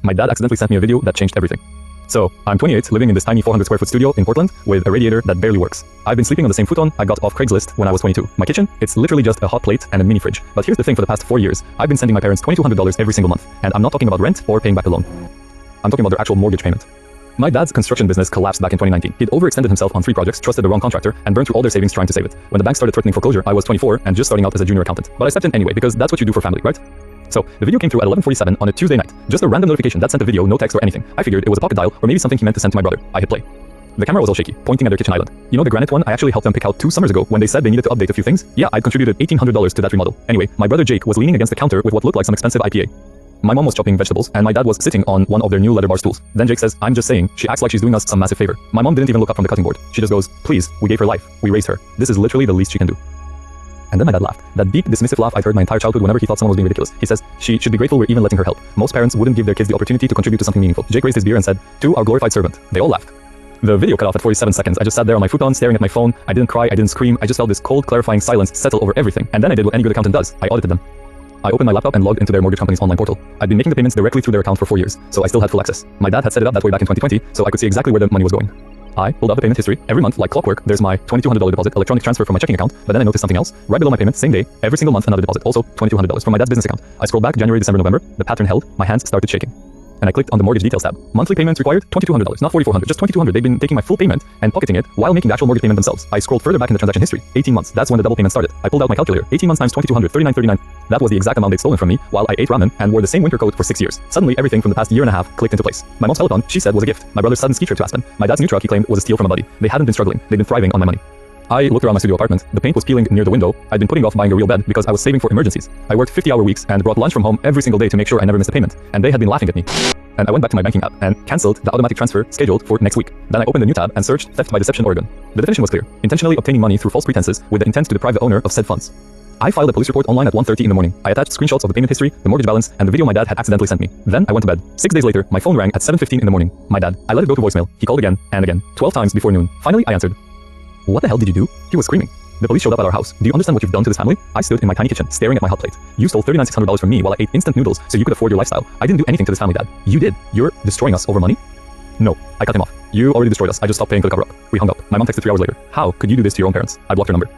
My dad accidentally sent me a video that changed everything. So, I'm 28, living in this tiny 400 square foot studio in Portland with a radiator that barely works. I've been sleeping on the same futon I got off Craigslist when I was 22. My kitchen, it's literally just a hot plate and a mini fridge. But here's the thing, for the past 4 years, I've been sending my parents $2,200 every single month. And I'm not talking about rent or paying back a loan. I'm talking about their actual mortgage payment. My dad's construction business collapsed back in 2019. He'd overextended himself on 3 projects, trusted the wrong contractor, and burned through all their savings trying to save it. When the bank started threatening foreclosure, I was 24 and just starting out as a junior accountant. But I stepped in anyway because that's what you do for family, right? So, the video came through at 11:47 on a Tuesday night. Just a random notification that sent a video, no text or anything. I figured it was a pocket dial or maybe something he meant to send to my brother. I hit play. The camera was all shaky, pointing at their kitchen island. You know the granite one I actually helped them pick out 2 summers ago when they said they needed to update a few things? Yeah, I'd contributed $1,800 to that remodel. Anyway, my brother Jake was leaning against the counter with what looked like some expensive IPA. My mom was chopping vegetables, and my dad was sitting on one of their new leather bar stools. Then Jake says, "I'm just saying," she acts like she's doing us some massive favor. My mom didn't even look up from the cutting board. She just goes, "Please, we gave her life. We raised her. This is literally the least she can do." And then my dad laughed. That deep, dismissive laugh I'd heard my entire childhood whenever he thought someone was being ridiculous. He says, "She should be grateful we're even letting her help. Most parents wouldn't give their kids the opportunity to contribute to something meaningful." Jake raised his beer and said, "To our glorified servant." They all laughed. The video cut off at 47 seconds. I just sat there on my futon staring at my phone. I didn't cry, I didn't scream. I just felt this cold, clarifying silence settle over everything. And then I did what any good accountant does. I audited them. I opened my laptop and logged into their mortgage company's online portal. I'd been making the payments directly through their account for 4 years, so I still had full access. My dad had set it up that way back in 2020, so I could see exactly where the money was going. I pulled up the payment history. Every month, like clockwork, there's my $2,200 deposit, electronic transfer from my checking account, but then I noticed something else. Right below my payment, same day, every single month another deposit, also $2,200 from my dad's business account. I scrolled back January, December, November, the pattern held, my hands started shaking. And I clicked on the mortgage details tab. Monthly payments required $2,200, not $4,400, just $2,200. They've been taking my full payment and pocketing it while making the actual mortgage payment themselves. I scrolled further back in the transaction history. 18 months, that's when the double payment started. I pulled out my calculator. 18 months times $2,200, $3,939. That was the exact amount they'd stolen from me while I ate ramen and wore the same winter coat for 6 years. Suddenly, everything from the past year and a half clicked into place. My mom's Peloton, she said, was a gift. My brother's sudden ski trip to Aspen. My dad's new truck, he claimed, was a steal from a buddy. They hadn't been struggling. They'd been thriving on my money. I looked around my studio apartment. The paint was peeling near the window. I'd been putting off buying a real bed because I was saving for emergencies. I worked 50-hour weeks and brought lunch from home every single day to make sure I never missed a payment. And they had been laughing at me. And I went back to my banking app and cancelled the automatic transfer scheduled for next week. Then I opened a new tab and searched theft by deception, Oregon. The definition was clear: intentionally obtaining money through false pretenses with the intent to deprive the owner of said funds. I filed a police report online at 1:30 in the morning. I attached screenshots of the payment history, the mortgage balance, and the video my dad had accidentally sent me. Then I went to bed. 6 days later, my phone rang at 7:15 in the morning. My dad. I let it go to voicemail. He called again and again, 12 times before noon. Finally, I answered. "What the hell did you do?" He was screaming. "The police showed up at our house. Do you understand what you've done to this family?" I stood in my tiny kitchen, staring at my hot plate. "You stole $3,900 from me while I ate instant noodles so you could afford your lifestyle. I didn't do anything to this family, Dad. You did. You're destroying us over money?" "No." I cut him off. "You already destroyed us. I just stopped paying to the cover-up." We hung up. My mom texted 3 hours later. "How could you do this to your own parents?" I blocked her number.